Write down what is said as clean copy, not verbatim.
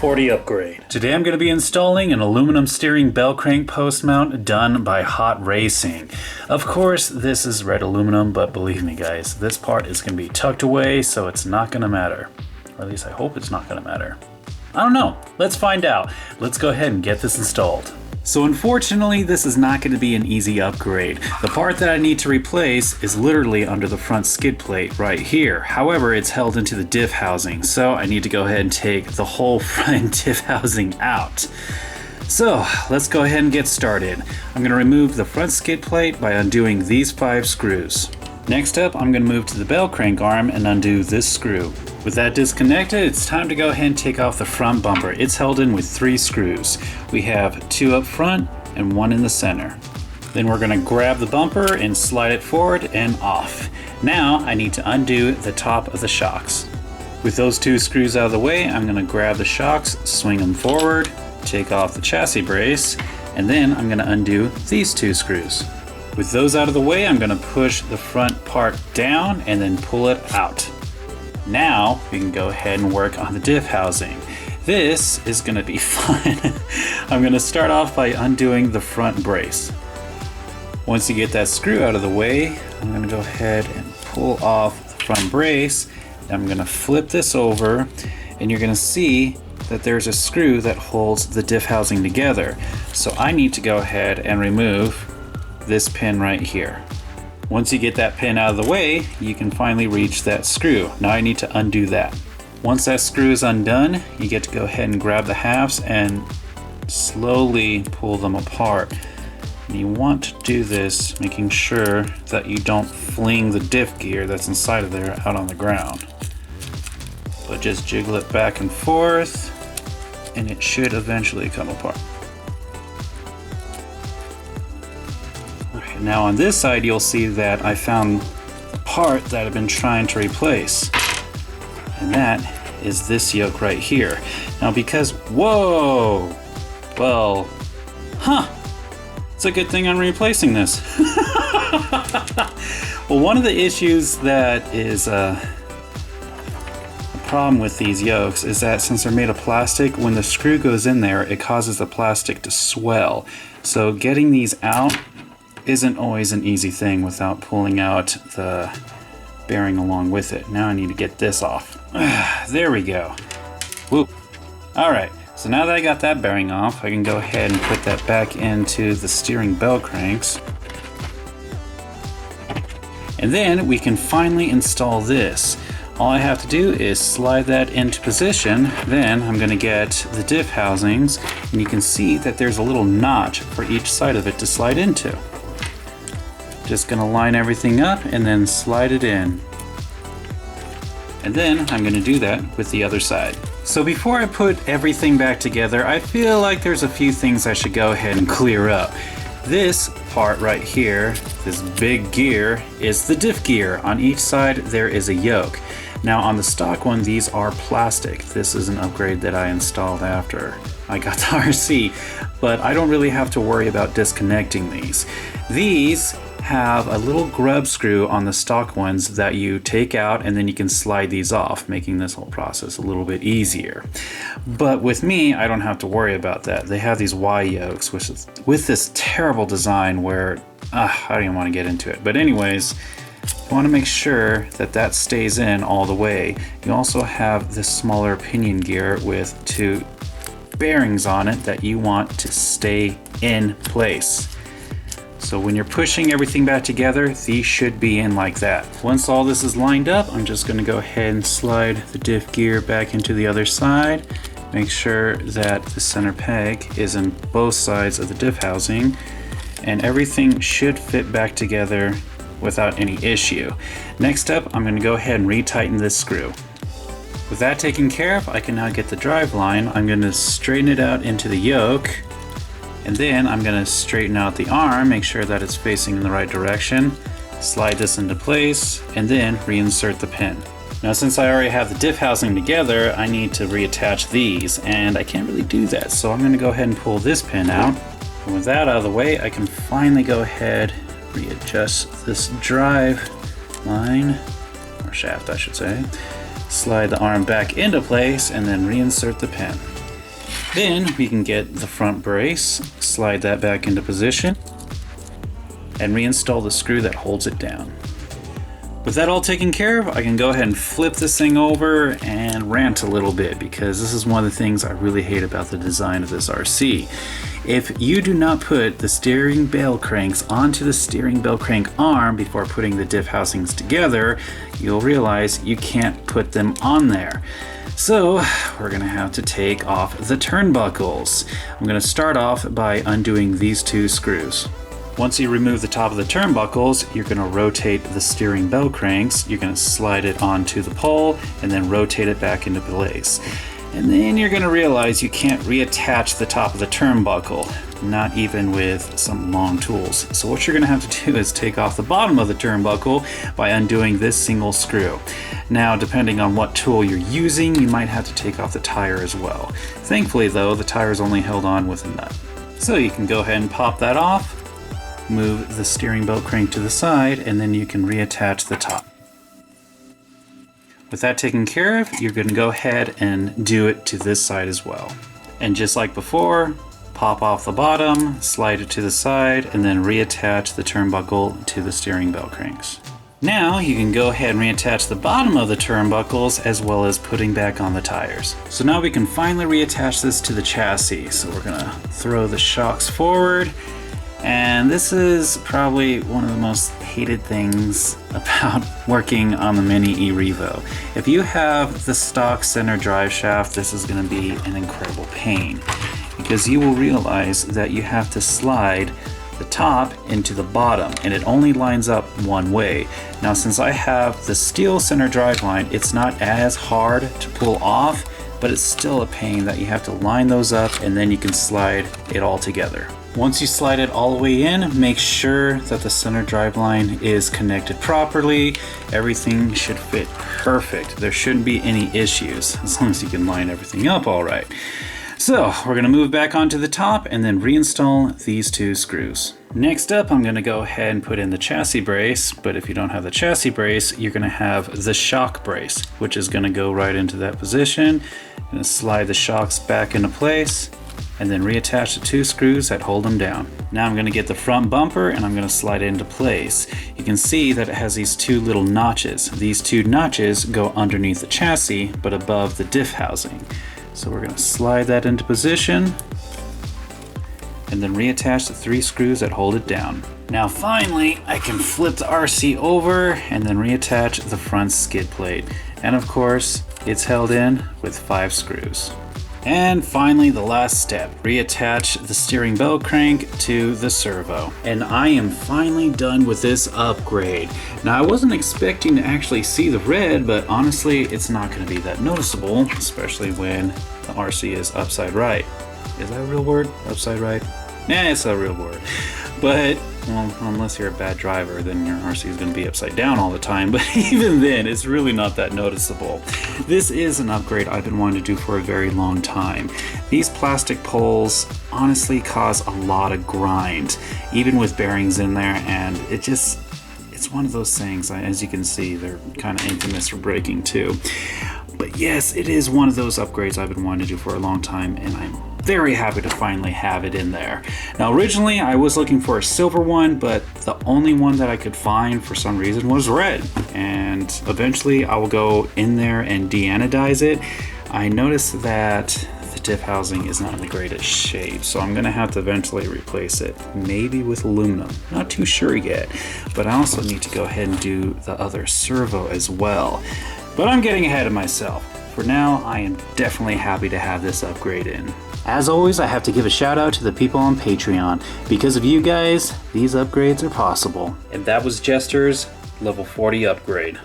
40 upgrade. Today I'm going to be installing an aluminum steering Bellcrank post mount done by Hot Racing. Of course, this is red aluminum, but believe me guys, this part is going to be tucked away, so it's not going to matter. Or at least I hope it's not going to matter. I don't know. Let's find out. Let's go ahead and get this installed. So unfortunately, this is not going to be an easy upgrade. The part that I need to replace is literally under the front skid plate right here. However, it's held into the diff housing, so I need to go ahead and take the whole front diff housing out. So let's go ahead and get started. I'm going to remove the front skid plate by undoing these 5 screws. Next up, I'm going to move to the Bellcrank arm and undo this screw. With that disconnected, it's time to go ahead and take off the front bumper. It's held in with 3 screws. We have 2 up front and 1 in the center. Then we're going to grab the bumper and slide it forward and off. Now I need to undo the top of the shocks. With those 2 screws out of the way, I'm going to grab the shocks, swing them forward, take off the chassis brace, and then I'm going to undo these 2 screws. With those out of the way, I'm going to push the front part down and then pull it out. Now we can go ahead and work on the diff housing. This is going to be fun. I'm going to start off by undoing the front brace. Once you get that screw out of the way, I'm going to go ahead and pull off the front brace. I'm going to flip this over, and you're going to see that there's a screw that holds the diff housing together. So I need to go ahead and remove this pin right here. Once you get that pin out of the way, you can finally reach that screw. Now I need to undo that. Once that screw is undone, you get to go ahead and grab the halves and slowly pull them apart. And you want to do this making sure that you don't fling the diff gear that's inside of there out on the ground. But just jiggle it back and forth, and it should eventually come apart. Now on this side, you'll see that I found the part that I've been trying to replace, and that is this yoke right here. Now because, whoa, well, it's a good thing I'm replacing this. Well, one of the issues that is a problem with these yokes is that since they're made of plastic, when the screw goes in there, it causes the plastic to swell. So getting these out isn't always an easy thing without pulling out the bearing along with it. Now I need to get this off. There we go. Whoop. Alright, so now that I got that bearing off, I can go ahead and put that back into the steering bell cranks. And then we can finally install this. All I have to do is slide that into position. Then I'm going to get the diff housings, and you can see that there's a little notch for each side of it to slide into. Just gonna line everything up and then slide it in. And then I'm gonna do that with the other side. So before I put everything back together, I feel like there's a few things I should go ahead and clear up. This part right here, this big gear, is the diff gear. On each side there is a yoke. Now on the stock one, these are plastic. This is an upgrade that I installed after I got the RC, but I don't really have to worry about disconnecting these. These have a little grub screw on the stock ones that you take out, and then you can slide these off, making this whole process a little bit easier. But with me, I don't have to worry about that. They have these Y yokes, which is with this terrible design where I don't even want to get into it. But anyways, you want to make sure that that stays in all the way. You also have this smaller pinion gear with 2 bearings on it that you want to stay in place. So when you're pushing everything back together, these should be in like that. Once all this is lined up, I'm just going to go ahead and slide the diff gear back into the other side. Make sure that the center peg is in both sides of the diff housing, and everything should fit back together without any issue. Next up, I'm going to go ahead and retighten this screw. With that taken care of, I can now get the drive line. I'm going to straighten it out into the yoke. And then I'm going to straighten out the arm, make sure that it's facing in the right direction, slide this into place, and then reinsert the pin. Now since I already have the diff housing together, I need to reattach these, and I can't really do that, so I'm going to go ahead and pull this pin out. And with that out of the way, I can finally go ahead, readjust this drive line, or shaft I should say, slide the arm back into place, and then reinsert the pin. Then we can get the front brace, slide that back into position, and reinstall the screw that holds it down. With that all taken care of, I can go ahead and flip this thing over and rant a little bit, because this is one of the things I really hate about the design of this RC. If you do not put the steering bell cranks onto the steering bell crank arm before putting the diff housings together, you'll realize you can't put them on there. So we're gonna have to take off the turnbuckles. I'm gonna start off by undoing these two screws. Once you remove the top of the turnbuckles, you're going to rotate the steering bell cranks. You're going to slide it onto the pole and then rotate it back into place. And then you're going to realize you can't reattach the top of the turnbuckle, not even with some long tools. So what you're going to have to do is take off the bottom of the turnbuckle by undoing this single screw. Now, depending on what tool you're using, you might have to take off the tire as well. Thankfully though, the tire is only held on with a nut. So you can go ahead and pop that off. Move the steering bell crank to the side, and then you can reattach the top. With that taken care of, you're going to go ahead and do it to this side as well. And just like before, pop off the bottom, slide it to the side, and then reattach the turnbuckle to the steering bell cranks. Now you can go ahead and reattach the bottom of the turnbuckles as well as putting back on the tires. So now we can finally reattach this to the chassis. So we're going to throw the shocks forward. And this is probably one of the most hated things about working on the mini E-Revo. If you have the stock center drive shaft, this is going to be an incredible pain, because you will realize that you have to slide the top into the bottom, and it only lines up one way. Now, since I have the steel center drive line, it's not as hard to pull off, but it's still a pain that you have to line those up, and then you can slide it all together. Once you slide it all the way in, make sure that the center drive line is connected properly. Everything should fit perfect. There shouldn't be any issues, as long as you can line everything up all right. So we're gonna move back onto the top and then reinstall these two screws. Next up, I'm gonna go ahead and put in the chassis brace, but if you don't have the chassis brace, you're gonna have the shock brace, which is gonna go right into that position. I'm gonna slide the shocks back into place, and then reattach the two screws that hold them down. Now I'm going to get the front bumper and I'm going to slide it into place. You can see that it has these two little notches. These two notches go underneath the chassis but above the diff housing. So we're going to slide that into position and then reattach the three screws that hold it down. Now finally, I can flip the RC over and then reattach the front skid plate. And of course, it's held in with 5 screws. And finally, the last step, reattach the steering bell crank to the servo. And I am finally done with this upgrade. Now, I wasn't expecting to actually see the red, but honestly, it's not going to be that noticeable, especially when the RC is upside right. Is that a real word? Upside right? Nah, it's a real word. But, well, unless you're a bad driver, then your RC is going to be upside down all the time. But even then, it's really not that noticeable. This is an upgrade I've been wanting to do for a very long time. These plastic poles honestly cause a lot of grind, even with bearings in there, and it's one of those things. As you can see, they're kind of infamous for breaking too. But yes, it is one of those upgrades I've been wanting to do for a long time, and I'm very happy to finally have it in there. Now, originally I was looking for a silver one, but the only one that I could find for some reason was red. And eventually I will go in there and de-anodize it. I noticed that the diff housing is not in the greatest shape, so I'm gonna have to eventually replace it, maybe with aluminum. Not too sure yet, but I also need to go ahead and do the other servo as well. But I'm getting ahead of myself. For now, I am definitely happy to have this upgrade in. As always, I have to give a shout out to the people on Patreon. Because of you guys, these upgrades are possible. And that was Jester's level 40 upgrade.